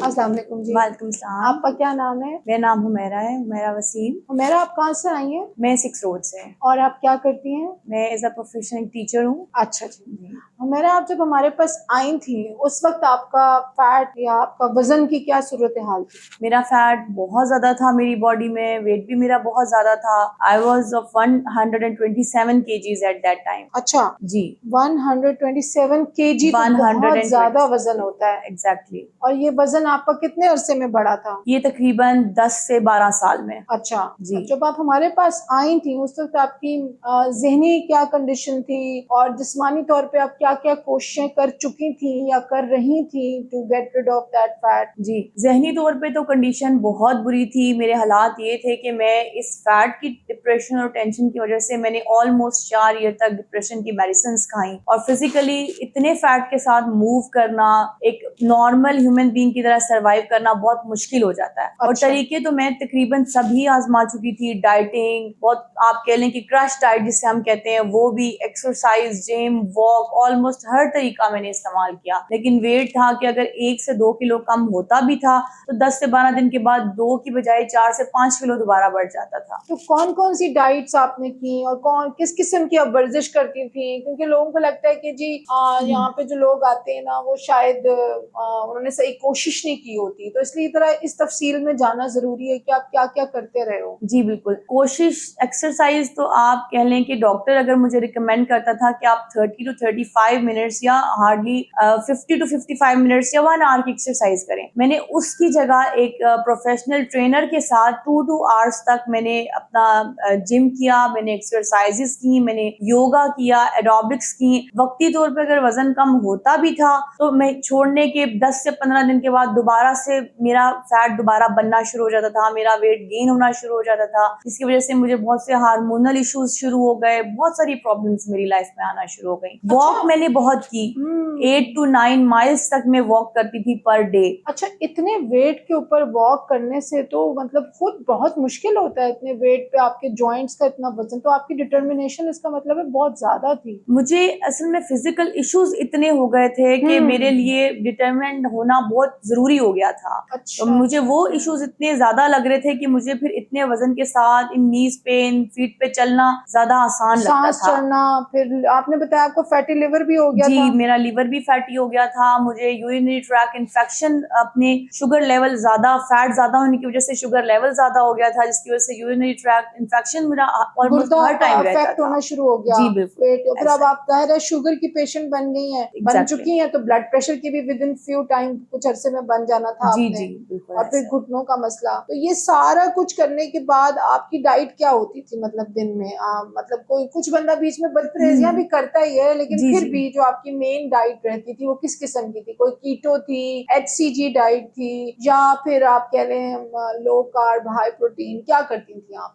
अस्सलाम वालेकुम जी। वालेकुम सलाम। आपका क्या नाम है? मेरा नाम हुमैरा है, हुमैरा वसीम। हुमैरा, आप कहाँ से आई हैं? मैं 6 रोड से। और आप क्या करती हैं? मैं एज अ प्रोफेशनल टीचर हूँ। अच्छा जी। हुमैरा, आप जब हमारे पास आई थी उस वक्त आपका फैट या आपका वजन की क्या सूरत हाल थी? मेरा फैट बहुत ज्यादा था मेरी बॉडी में, वेट भी मेरा बहुत ज्यादा था। I was of 127 kgs at that time. अच्छा जी, 127 केजी तो बहुत ज्यादा वजन होता है। एग्जैक्टली। और ये वजन आपका कितने अरसे में बढ़ा था? ये तकरीबन 10 से 12 साल में। अच्छा जी। जब आप हमारे पास आई थी उस वक्त आपकी ज़हनी क्या कंडीशन थी और जिस्मानी तौर पे आप क्या क्या कोशिशें कर चुकी थी या कर रही थी to get rid of that fat? जी, जहनी तौर पे तो कंडीशन बहुत बुरी थी। मेरे हालात ये थे कि मैं इस फैट की डिप्रेशन और टेंशन की वजह से मैंने ऑलमोस्ट 4 ईयर तक डिप्रेशन की मेडिसिन खाई। और फिजिकली इतने फैट के साथ मूव करना, एक नॉर्मल ह्यूमन बीइंग की तरह सर्वाइव करना बहुत मुश्किल हो जाता है। और अच्छा। तरीके तो मैं तकरीबन सभी आजमा चुकी थी। डाइटिंग, बहुत आप कह लें कि क्रश डाइट जिसे हम कहते हैं, वो भी, एक्सरसाइज, जिम, वॉक, ऑलमोस्ट हर तरीका मैंने इस्तेमाल किया। लेकिन वेट था कि अगर 1 से 2 किलो कम होता भी था तो 10 से 12 दिन के बाद 2 की बजाय 4 से 5 किलो दोबारा बढ़ जाता था। तो कौन कौन सी डाइट्स आपने की और कौन किस किस्म की आप वर्जिश करती थी? क्योंकि लोगों को लगता है कि जी यहाँ पे जो लोग आते हैं ना वो शायद उन्होंने सही कोशिश नहीं की होती, तो इसलिए तरह इस तफसील में जाना जरूरी है कि आप क्या क्या करते रहे हो। जी बिल्कुल, कोशिश, एक्सरसाइज तो आप कह लें कि डॉक्टर अगर मुझे रिकमेंड करता था कि आप 30 to 35 मिनट्स या हार्डली 50 to 55 मिनट्स या 1 आवर की एक्सरसाइज करें, मैंने उसकी जगह एक प्रोफेशनल ट्रेनर के साथ 2 आवर्स तक मैंने अपना जिम किया, मैंने एक्सरसाइजेस की, मैंने योगा किया, एरोबिक्स की। वक्ती तौर पर अगर वजन कम होता भी था तो मैं छोड़ने के 10 से 15 दिन के बाद दोबारा से मेरा फैट दोबारा बनना शुरू हो जाता था, मेरा वेट गेन होना शुरू हो जाता था, जिसकी वजह से मुझे बहुत से हार्मोनल इश्यूज शुरू हो गए, बहुत सारी प्रॉब्लम्स मेरी लाइफ में आना शुरू हो गई। वॉक मैंने बहुत की, 8 to 9 माइल्स तक मैं वॉक करती थी पर डे। अच्छा, इतने वेट के ऊपर वॉक करने से तो मतलब खुद बहुत मुश्किल होता है। इतने वेट पे आपके जॉइंट्स का इतना वजन, तो आपकी डिटर्मिनेशन इसका मतलब है बहुत ज्यादा थी। मुझे असल में फिजिकल इश्यूज इतने हो गए थे कि मेरे लिए डिटरमिन्ड होना बहुत जरूरी हो गया था। अच्छा, तो मुझे वो इश्यूज इतने ज्यादा लग रहे थे कि मुझे फिर इतने वजन के साथ इन नीज पेन, फीट पे चलना ज्यादा आसान लगता सांस था। चढ़ना, फिर आपने बताया आपको फैटी लिवर भी हो गया जी, था। मेरा लीवर भी फैटी हो गया था। मुझे यूरिनरी ट्रैक इन्फेक्शन, अपने शुगर लेवल ज्यादा, फैट ज्यादा होने की वजह से शुगर लेवल ज्यादा हो गया था, जिसकी वजह से यूरिनरी ट्रैक इन्फेक्शन मेरा ऑलमोस्ट गुर्दा हर आपका टाइम रहता अफेक्ट था। होना शुरू हो गया। जी बिल्कुल, पेट, फिर अब ऐसा आप जाहिर है शुगर की पेशेंट बन गई हैं, बन एग्जैक्टली। चुकी हैं, तो ब्लड प्रेशर की भी विद इन फ्यू टाइम, कुछ अरसे में बन जाना था जी आपने। जी बिल्कुल और फिर ऐसा। घुटनों का मसला, तो ये सारा कुछ करने के बाद आपकी डाइट क्या होती थी? मतलब दिन में मतलब कोई कुछ बंदा बीच में बदपरहेजियां भी करता ही है, लेकिन जी फिर जी। भी जो आपकी मेन डाइट रहती थी वो किस किस्म की थी? कोई कीटो थी, HCG डाइट थी, या फिर आप कह लें लो कार्ब हाई प्रोटीन, क्या करती थी आप?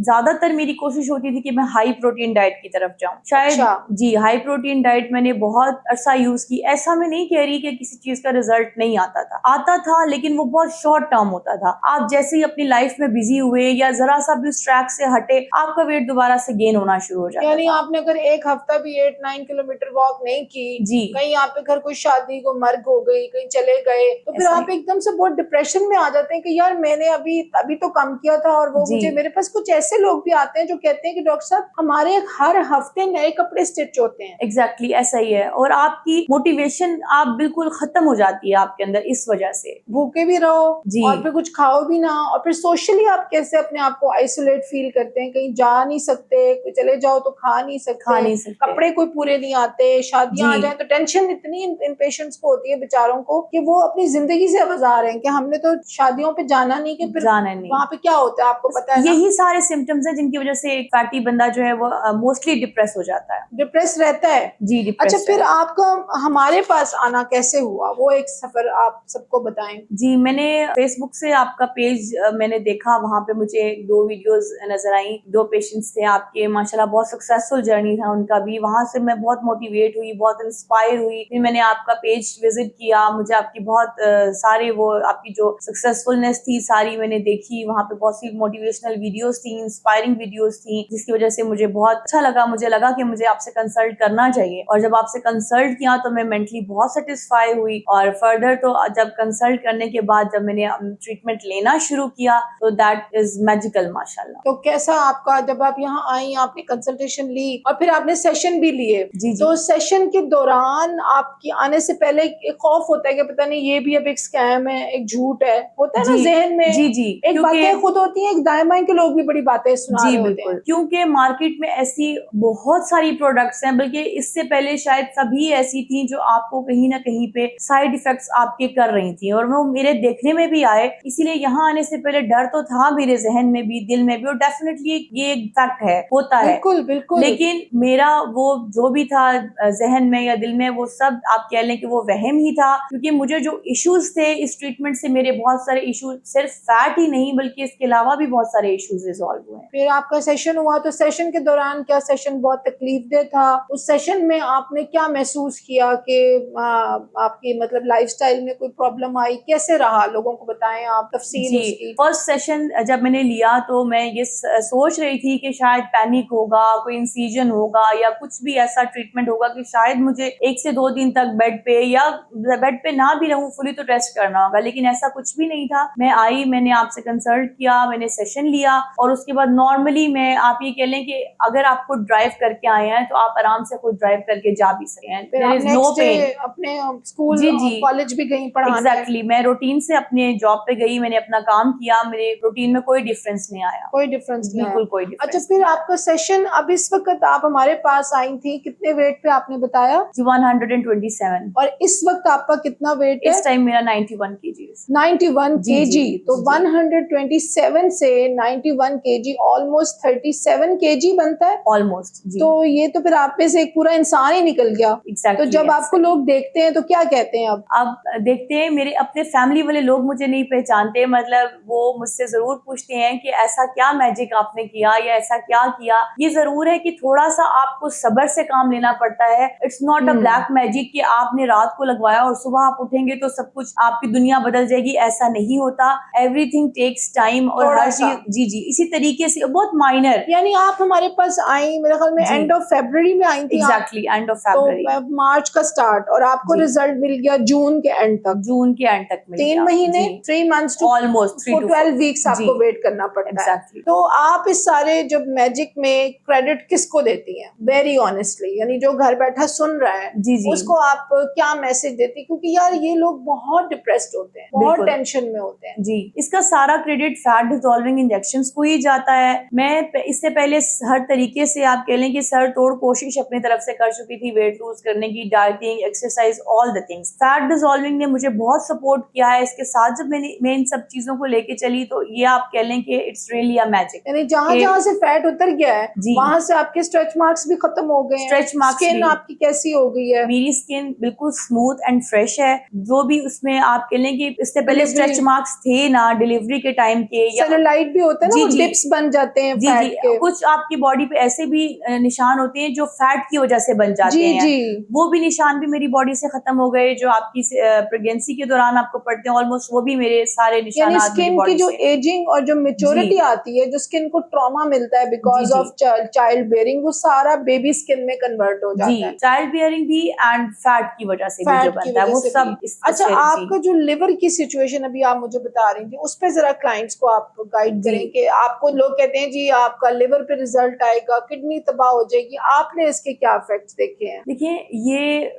ज्यादातर मेरी कोशिश होती थी कि मैं हाई प्रोटीन डाइट की तरफ जाऊं। शायद अच्छा। जी, हाई प्रोटीन डाइट मैंने बहुत अरसा यूज की। ऐसा मैं नहीं कह रही कि किसी चीज का रिजल्ट नहीं आता था, लेकिन वो बहुत शॉर्ट टर्म होता था। आप जैसे ही अपनी लाइफ में बिजी हुए या जरा सा भी उस ट्रैक से हटे, आपका वेट दोबारा से गेन होना शुरू हो जाता यानी था। आपने अगर एक हफ्ता भी 8-9 किलोमीटर वॉक नहीं की, जी, कहीं आप पे घर कोई शादी को मर्ग हो गई, कहीं चले गए, तो फिर ऐसा आप एकदम से बहुत डिप्रेशन में आ जाते हैं कि यार मैंने अभी अभी तो कम किया था। और वो जी मुझे, मेरे पास कुछ ऐसे लोग भी आते हैं जो कहते हैं कि डॉक्टर साहब हमारे हर हफ्ते नए कपड़े स्टिच होते हैं। एग्जैक्टली ऐसा ही है। और आपकी मोटिवेशन आप बिल्कुल खत्म हो जाती है आपके अंदर इस वजह से। भूखे भी रहो जी और फिर कुछ खाओ भी ना, और फिर सोशली आप कैसे अपने आप को आइसोलेट फील करते हैं? कहीं जा नहीं सकते, कोई चले जाओ तो खा नहीं सकते, कपड़े कोई पूरे नहीं आते, शादियां आ जाए तो टेंशन इतनी इन पेशेंट्स को होती है बेचारों को कि वो अपनी जिंदगी से आवाज़ हैं कि हमने तो शादियों पे जाना नहीं, कि फिर जाना नहीं। वहाँ पे क्या होता है आपको पता है ना? यही सारे सिम्टम्स हैं जिनकी वजह से एक फैटी बंदा जो है वो मोस्टली डिप्रेस हो जाता है। डिप्रेस रहता है। जी, अच्छा, डिप्रेस फिर रहता है। आपका हमारे पास आना कैसे हुआ? वो एक सफर आप सबको बताएं। जी, मैंने फेसबुक से आपका पेज मैंने देखा, वहाँ पे मुझे 2 वीडियोस नजर आई। 2 पेशेंट्स थे आपके, माशाल्लाह बहुत सक्सेसफुल जर्नी था उनका भी। वहाँ से मैं बहुत मोटिवेट मोटिवेट हुई, बहुत इंस्पायर हुई। फिर मैंने आपका पेज विजिट किया, मुझे आपकी बहुत सारे वो आपकी जो सक्सेसफुलनेस थी सारी मैंने देखी। वहाँ पे बहुत सी मोटिवेशनल वीडियोस थी, इंस्पायरिंग वीडियोस थी, जिसकी वजह से मुझे बहुत अच्छा लगा। मुझे लगा कि मुझे आपसे कंसल्ट करना चाहिए, और जब आपसे कंसल्ट किया तो मैं मेंटली बहुत सेटिस्फाई हुई। और फर्दर तो जब कंसल्ट करने के बाद जब मैंने ट्रीटमेंट लेना शुरू किया तो दैट इज मैजिकल माशाल्लाह। तो कैसा आपका, जब आप यहाँ आई आपने कंसल्टेशन ली और फिर आपने सेशन भी लिए, जी, तो सेशन के दौरान आपकी आने से पहले एक खौफ होता है कि पता नहीं ये भी अब एक स्कैम है, एक झूठ है, होता है ना जहन में। जी जी, एक बातें खुद होती हैं, एक दाएं बाएं के लोग भी बड़ी बातें सुना रहे होते हैं। क्योंकि मार्केट में ऐसी बहुत सारी प्रोडक्ट्स हैं, बल्कि इससे पहले शायद सभी ऐसी थी जो आपको कहीं ना कहीं पे साइड इफेक्ट्स आपके कर रही थी, और वो मेरे देखने में भी आए। इसीलिए यहाँ आने से पहले डर तो था मेरे जहन में भी, दिल में भी, और डेफिनेटली ये एक फैक्ट है, होता है बिल्कुल बिल्कुल। लेकिन मेरा वो जो भी था जहन में या दिल में, वो सब आप कह लें कि वो वहम ही था। क्योंकि मुझे जो इश्यूज थे इस ट्रीटमेंट से, मेरे बहुत सारे इश्यूज, सिर्फ फैट ही नहीं बल्कि इसके अलावा भी बहुत सारे इश्यूज रिजॉल्व हुए हैं। फिर आपका सेशन हुआ, तो सेशन के दौरान क्या सेशन बहुत तकलीफ दे था? उस सेशन में आपने क्या महसूस किया कि आपकी मतलब लाइफस्टाइल में कोई प्रॉब्लम आई? कैसे रहा, लोगों को बताएं आप तफसील उसकी। फर्स्ट सेशन जब मैंने लिया तो मैं ये सोच रही थी कि शायद पैनिक होगा, कोई इंसिजन होगा या कुछ भी ऐसा ट्रीटमेंट होगा कि शायद मुझे 1 से 2 दिन तक बेड पे, या बेड पे ना भी रहूं फुली तो रेस्ट करना होगा, लेकिन ऐसा कुछ भी नहीं था। मैं आई, मैंने आपसे कंसल्ट किया, मैंने सेशन लिया, और उसके बाद नॉर्मली मैं, आप ये कह लें कि अगर आपको ड्राइव करके आए हैं तो आप आराम से खुद ड्राइव करके जा भी सकते हैं। There is no pain. अपने स्कूल कॉलेज भी गई पढ़ाने? एग्जैक्टली, मैं रूटीन से अपने जॉब पे गई, मैंने अपना काम किया, मेरे रूटीन में कोई डिफरेंस नहीं आया। कोई डिफरेंस नहीं बिल्कुल आया। कोई डिफरेंस। अच्छा, फिर आपका सेशन, अब इस वक्त आप हमारे पास आई थी, कितने वेट पे आपने बताया? 127। और इस वक्त आपका कितना वेट है? इस टाइम मेरा 91 kg। 91 kg। तो 127 से 91 kg, ऑलमोस्ट 37 kg बनता है ऑलमोस्ट। तो ये तो फिर आप में से एक पूरा इंसान ही निकल गया। Exactly, तो जब आपको लोग देखते हैं तो क्या कहते हैं? अब देखते हैं, मेरे अपने फैमिली वाले लोग मुझे नहीं पहचानते, मतलब वो मुझसे जरूर पूछते हैं कि ऐसा क्या मैजिक आपने किया या ऐसा क्या किया। ये जरूर है कि थोड़ा सा आपको सब्र से काम लेना पड़ता है। It's not a black magic कि आपने रात को लगवाया और सुबह आप उठेंगे तो सब कुछ, आपकी दुनिया बदल जाएगी, ऐसा नहीं होता। एवरीथिंग टेक्स टाइम, और हर चीज जी इसी तरीके से बहुत माइनर। यानी आप हमारे पास आई, मेरे ख्याल में एंड ऑफ फरवरी में आई थी। Exactly, end of February. तो मार्च का स्टार्ट, और आपको रिजल्ट मिल गया जून के एंड तक। जून के एंड तक मिल गया। 3 महीने, 3 months to ऑलमोस्ट 12 वीक्स आपको वेट करना पड़ता है। तो आप इस सारे जब मैजिक में क्रेडिट किसको देती हैं? वेरी ऑनेस्टली, यानी जो घर बैठा सुन रहा है उसको आप क्या मैसेज देती? क्योंकि यार ये लोग बहुत डिप्रेस्ड होते हैं, बहुत टेंशन में होते हैं। जी, इसका सारा क्रेडिट फैट डिसॉल्विंग इंजेक्शंस को ही जाता है। मैं इससे पहले हर तरीके से आप कह लें कि सर तोड़ कोशिश अपनी तरफ से कर चुकी थी वेट लूज करने की, dieting, exercise, all the things. Fat dissolving ने मुझे बहुत सपोर्ट किया है। इसके साथ जब मैं इन सब चीजों को लेके चली तो ये आप कह लें कि इट्स रियली अ मैजिक। यानी जहाँ से फैट उतर गया है वहां से आपके स्ट्रेच मार्क्स भी खत्म हो गए हैं। स्ट्रेच मार्क्स, स्किन आपकी कैसी हो गई है? मेरी स्किन बिल्कुल स्मूथ एंड फ्रेश है। जो भी उसमें आप कह लें कि इससे पहले स्ट्रेच मार्क्स थे ना डिलीवरी के टाइम के, या सेलुलाइट भी होता है ना, वो डिप्स बन जाते हैं फैट के। कुछ आपकी बॉडी पे ऐसे भी निशान होते हैं जो फैट की वजह से बन जाते हैं। वो भी निशान भी मेरी बॉडी से खत्म हो गए, जो आपकी प्रेगनेंसी के दौरान आपको पड़ते हैं ऑलमोस्ट, वो भी मेरे सारे निशान। स्किन की जो एजिंग और जो मेच्योरिटी आती है, जो स्किन को ट्रॉमा मिलता है बिकॉज ऑफ चाइल्ड बेयरिंग, वो सारा बेबी स्किन में कन्वर्ट हो जाता है। चाइल्ड बेयरिंग भी एंड फैट की वजह से भी जो बनता है वो सब। अच्छा, आपका जो लिवर की सिचुएशन अभी आप मुझे बता रही थी, उस पर जरा क्लाइंट्स को आप गाइड करें कि आपको लोग कहते हैं जी आपका लिवर पे रिजल्ट आएगा, किडनी तबाह हो जाएगी, आपने इसके क्या इफेक्ट्स देखे हैं? देखिए, ये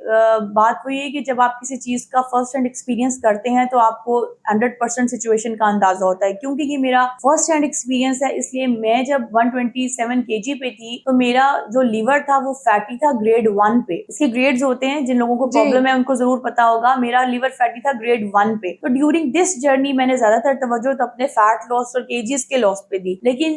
बात वही है कि जब आप किसी चीज का फर्स्ट हैंड एक्सपीरियंस करते हैं तो आपको 100% सिचुएशन का अंदाजा होता है। क्योंकि ये मेरा फर्स्ट हैंड एक्सपीरियंस है, इसलिए मैं जब 127 kg पे थी तो मेरा जो लिवर था वो फैटी था ग्रेड 1 पे। इसके ग्रेड्स होते हैं, जिन लोगों को प्रॉब्लम है उनको जरूर पता होगा। मेरा लिवर फैटी था ग्रेड 1 पे। तो ड्यूरिंग दिस जर्नी मैंने ज्यादातर तवज्जो तो अपने फैट लॉस और केजीज के लॉस पे दी, लेकिन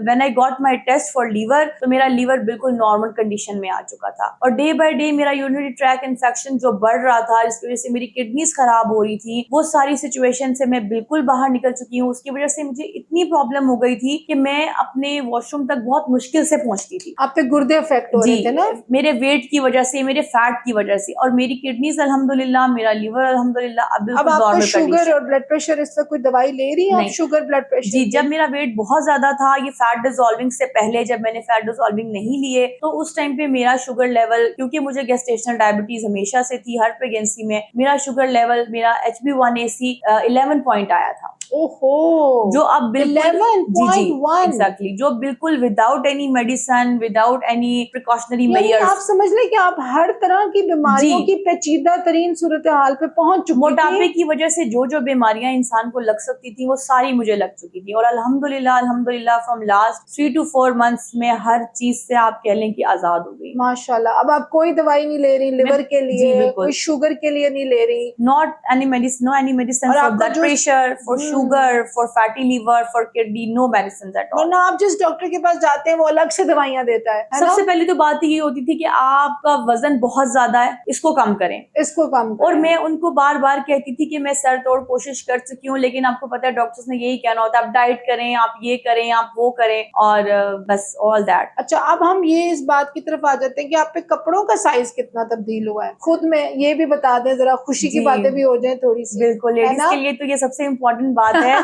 when I got my test for liver तो मेरा लीवर बिल्कुल नॉर्मल कंडीशन में आ चुका था। और डे बाय डे मेरा यूरिनरी ट्रैक इन्फेक्शन जो बढ़ रहा था, जिसकी वजह से मेरी किडनीज खराब हो रही थी, वो सारी सिचुएशन से मैं बिल्कुल बाहर निकल चुकी हूँ। उसकी वजह से मुझे इतनी प्रॉब्लम हो गई थी कि मैं अपने वॉशरूम तक बहुत मुश्किल से पहुंचती थी। आप पे गुर्दे इफेक्ट हो रहे थे ना? मेरे वेट की वजह से, मेरे फैट की वजह से। और मेरी किडनीज अल्हम्दुलिल्लाह, मेरा लिवर अल्हम्दुलिल्लाह अब बिल्कुल आपका नॉर्मल शुगर और ब्लड प्रेशर, इस वक्त कोई दवाई ले रही है आप शुगर ब्लड प्रेशर जी, जब मेरा वेट बहुत ज्यादा था, ये फैट डिसॉल्विंग से पहले, जब मैंने फैट डिसॉल्विंग नहीं लिए, तो उस टाइम पे मेरा शुगर लेवल, क्योंकि मुझे गेस्टेशनल डायबिटीज हमेशा से थी, हर प्रेगनेंसी में मेरा शुगर लेवल, मेरा HbA1c 11 पॉइंट आया था। ओहो, जो अब बिल्कुल 11.1 एग्जैक्टली, जो बिल्कुल without any medicine, without any precautionary measures. आप समझ लें कि आप हर तरह की बीमारियों की पेचीदा तरीन सूरत हाल पे पहुंच चुकी थी। मोटापे की वजह से जो जो बीमारियां इंसान को लग सकती थी वो सारी मुझे लग चुकी थी। और अल्हम्दुलिल्लाह फ्रॉम लास्ट 3 to 4 मंथ्स में हर चीज से आप कह लें कि आजाद हो गई माशाल्लाह। अब आप कोई दवाई नहीं ले रही लिवर के लिए, कोई शुगर के लिए नहीं ले रही, not any medicine, no any medicine for blood pressure, for sugar, for fatty liver, for kidney, no medicine at all. वरना आप जिस डॉक्टर के पास जाते हैं वो अलग से दवाइयां देता है सबसे पहले तो बात ये होती थी कि आपका वजन बहुत ज्यादा है, इसको कम करें, इसको कम करें। और मैं उनको बार बार कहती थी कि मैं सर तोड़ कोशिश कर चुकी हूँ, लेकिन आपको पता है डॉक्टर्स ने यही कहना होता है, आप डाइट करें, आप ये करें, आप वो करें, और बस ऑल दैट। अच्छा, अब हम ये इस बात की तरफ आ जाते हैं कि आप पे कपड़ों का साइज कितना तब्दील हुआ है, खुद में ये भी बता दें जरा, खुशी की बातें भी हो जाए थोड़ी सी। बिल्कुल, लेडीज के लिए तो ये सबसे इम्पोर्टेंट बात है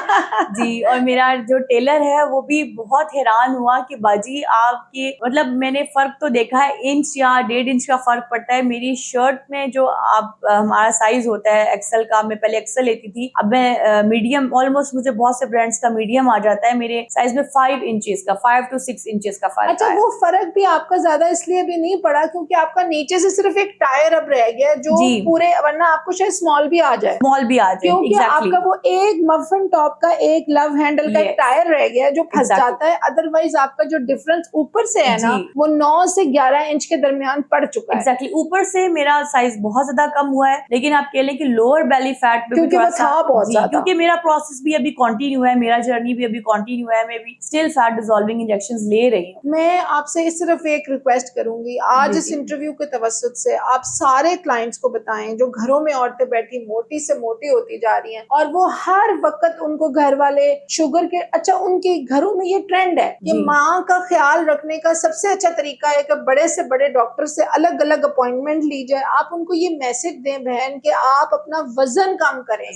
जी। और मेरा जो टेलर है वो भी बहुत हैरान हुआ कि बाजी आपकी, मतलब मैंने फर्क तो देखा है, इंच या 1.5 इंच का फर्क पड़ता है मेरी शर्ट में। जो आप हमारा साइज होता है एक्सेल का, मैं पहले एक्सेल लेती थी, अब मैं मीडियम, ऑलमोस्ट मुझे बहुत से ब्रांड्स का मीडियम आ जाता है, मेरे साइज में 5 इंचेस का, 5 to 6 इंचेस का फर्क। अच्छा, वो फर्क भी आपका ज्यादा इसलिए भी नहीं पड़ा क्योंकि आपका नीचे से सिर्फ एक टायर अब रह गया जो पूरे, वरना आपको शायद स्मॉल भी आ जाए, क्योंकि आपका वो एक मफिन टॉप का एक लव हैंडल का एक टायर रह गया जो फंस जाता है। अदरवाइज आपका जो डिफरेंस ऊपर से है ना, वो 9 से 11 इंच के दरमियान पड़ चुका है। एग्जैक्टली, ऊपर से मेरा साइज बहुत ज्यादा कम हुआ है, लेकिन आप कह लें कि लोअर बेली फैट पे क्योंकि वो था बहुत ज्यादा, क्योंकि मेरा प्रोसेस भी अभी कंटिन्यू है, मेरा जर्नी भी अभी कंटिन्यू है, मैं भी स्टिल फैट डिसॉल्विंग इंजेक्शंस ले रही हूँ। मैं आपसे सिर्फ एक रिक्वेस्ट करूंगी, आज इस इंटरव्यू के तवस्सुत से आप सारे क्लाइंट्स को बताएं जो घरों में औरतें बैठी मोटी से मोटी होती जा रही हैं, और वो हर वक्त उनको घर वाले शुगर के, अच्छा उनके घरों में ये ट्रेंड है कि माँ का ख्याल रखने का सबसे अच्छा तरीका है कि बड़े से बड़े डॉक्टर से अलग अलग अपॉइंटमेंट ली जाए। आप उनको ये मैसेज दें बहन कि आप अपना वजन कम करें,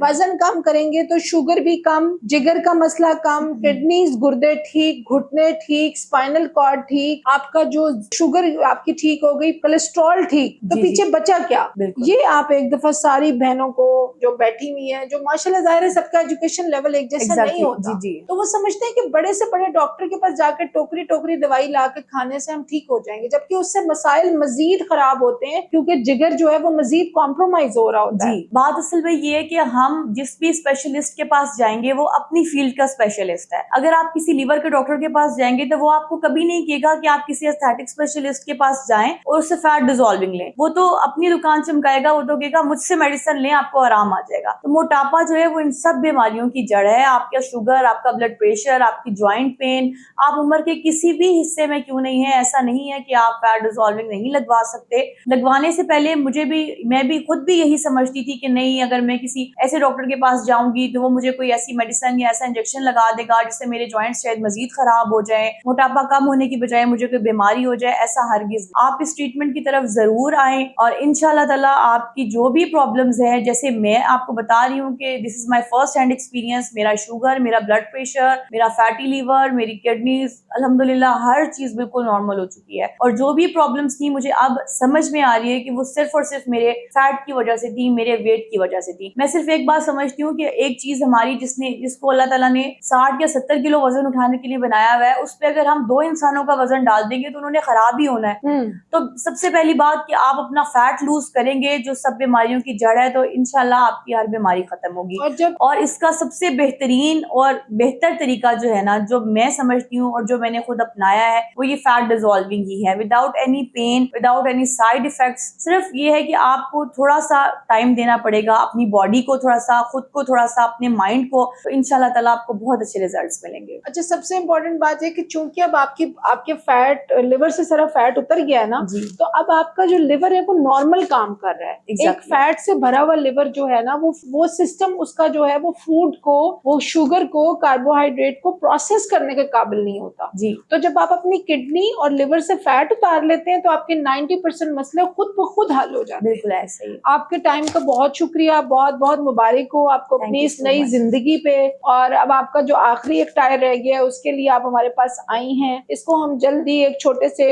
वजन कम करेंगे तो शुगर भी कम, जिगर का मसला कम, किडनीज, गुर्दे ठीक, घुटने ठीक, स्पाइनल कॉर्ड ठीक, आपका जो शुगर आपकी ठीक हो गई, कोलेस्ट्रॉल ठीक, तो पीछे बचा क्या? ये आप एक दफा सारी बहनों को जो बैठी हुई है, जो माशाल्लाह जाहिर है सबका एजुकेशन लेवल एक जैसा नहीं होता, तो वो समझते हैं कि बड़े से बड़े डॉक्टर के पास जाकर टोकरी टोकरी दवाई ला के खाने से हम ठीक हो जाएंगे, जबकि उससे मसाइल मजीद खराब होते हैं क्योंकि जिगर जो है वो मजीद कॉम्प्रोमाइज हो रहा होता है। बात असल में ये है कि हम जिस भी स्पेशलिस्ट के पास जाएंगे वो अपनी फील्ड का स्पेशलिस्ट है। अगर आप किसी लीवर के डॉक्टर के पास जाएंगे तो वो आपको कभी नहीं कहेगा कि आप किसी एस्थेटिक स्पेशलिस्ट के पास जाएं और उससे फैट डिसॉल्विंग लें, वो तो अपनी दुकान चमकाएगा, वो तो कहेगा मुझसे मेडिसिन लें आपको आराम आ जाएगा। तो मोटापा जो है वो इन सब बीमारियों की जड़ है। आपका शुगर, आपका ब्लड प्रेशर, आपकी ज्वाइंट पेन, आप उम्र के किसी भी हिस्से में क्यों नहीं है, ऐसा नहीं है कि आप फैट डिसॉल्विंग नहीं लगवा सकते। लगवाने से पहले मैं भी खुद भी यही समझती थी कि नहीं, अगर मैं किसी ऐसे डॉक्टर के पास जाऊंगी तो वो मुझे कोई ऐसी मेडिसिन या ऐसा इंजेक्शन लगा देगा जिससे मेरे जॉइंट्स शायद मजीद खराब हो जाए, मोटापा कम होने की बजाय मुझे कोई बीमारी हो जाए, ऐसा हरगिज। आप इस ट्रीटमेंट की तरफ जरूर आए और इंशाल्लाह ताला आपकी जो भी प्रॉब्लम्स है, जैसे मैं आपको बता रही हूँ कि this is my first hand experience, मेरा शुगर, मेरा ब्लड प्रेशर, मेरा फैटी लीवर, मेरी किडनीज, अल्हम्दुलिल्लाह हर चीज बिल्कुल नॉर्मल हो चुकी है। और जो भी प्रॉब्लम्स थी मुझे अब समझ में आ रही है कि वो सिर्फ और सिर्फ मेरे फैट की वजह से थी, मेरे वेट की वजह से थी। मैं सिर्फ एक बात समझती हूँ कि एक चीज हमारी जिसको अल्लाह ताला ने 60 या 70 किलो वजन उठाने के लिए बनाया हुआ है, उस पर अगर हम 2 इंसानों का वजन डाल देंगे तो उन्होंने खराब ही होना है। तो सबसे पहली बात कि आप अपना फैट लूज करेंगे जो सब बीमारियों की जड़ है, तो इंशाल्लाह आपकी हर बीमारी खत्म होगी। और इसका सबसे बेहतरीन और बेहतर तरीका जो है ना, जो मैं समझती हूँ और जो मैंने खुद अपनाया है, वो ये फैट डिसॉल्विंग ही है, without any pain, without any side effects. सिर्फ ये है कि आपको थोड़ा सा टाइम देना पड़ेगा अपनी बॉडी को, थोड़ा सा खुद को, थोड़ा सा अपने माइंड को, तो इंशाल्लाह ताला आपको बहुत अच्छे रिजल्ट्स मिलेंगे। अच्छा, सबसे इम्पोर्टेंट बात है कि चूंकि अब आपके फैट, लिवर से सारा फैट उतर गया है ना, तो अब आपका जो लिवर है वो नॉर्मल काम कर रहा है। एक फैट से भरा हुआ लिवर जो है ना, वो सिस्टम उसका जो है वो फूड को, वो शुगर को, कार्बोहाइड्रेट को प्रोसेस करने के काबिल नहीं होता जी। तो जब आप अपनी किडनी और लिवर से फैट उतार लेते हैं तो आपके 90% मसले खुद ब खुद हल हो जाते हैं। बिल्कुल ऐसे ही। आपके टाइम का बहुत शुक्रिया, बहुत बहुत मुबारक हो आपको अपनी इस नई जिंदगी पे। और अब आपका जो आखिरी एक टायर रह गया है उसके लिए आप हमारे पास आई हैं, इसको हम जल्दी एक छोटे से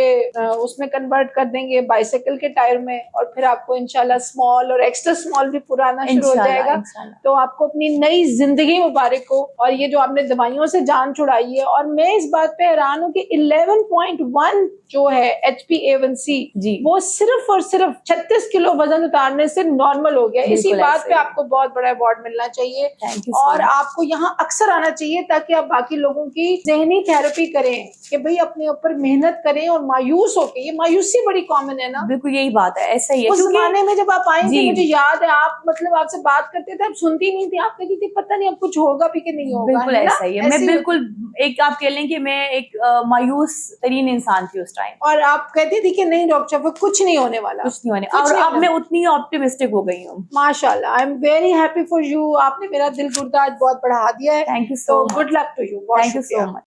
उसमें कन्वर्ट कर देंगे बाइसाइकिल के टायर में, और फिर आपको इंशाल्लाह स्मॉल और एक्स्ट्रा स्मॉल भी पुराना शुरू हो जाएगा। तो आपको अपनी नई जिंदगी मुबारक हो। और ये जो आपने दवाइयों से जान छुड़ाई है, और मैं इस बात पे हैरान हूँ कि 11.1 जो है HbA1c वो सिर्फ और सिर्फ 36 किलो वजन उतारने से नॉर्मल हो गया। इसी बात पे आपको बहुत बड़ा अवार्ड मिलना चाहिए और आपको यहाँ अक्सर आना चाहिए ताकि आप बाकी लोगों की ज़हनी थेरेपी करें कि भाई अपने ऊपर मेहनत करें और मायूस होके, ये मायूसी बड़ी कॉमन है ना। बिल्कुल यही बात है, ऐसा ही है। उस जमाने में जब आप आएंगे मुझे याद है आप मतलब आपसे बात करते थे, आप सुनती नहीं थी, आप कहती थी पता नहीं अब कुछ होगा भी कि नहीं होगा। बिल्कुल ऐसा ही है। मैं बिल्कुल एक आप कह लें कि मैं एक मायूस तरीन इंसान थी उस टाइम, और आप कहती थी कि नहीं डॉक्टर साहब कुछ नहीं होने वाला, कुछ नहीं होने, और अब मैं उतनी ऑप्टिमिस्टिक हो गई हूँ। माशाल्लाह, I am very happy for you. आपने मेरा दिल गुर्दा आज बहुत बढ़ा दिया है। Thank you so much. Good luck to you. Thank you so much.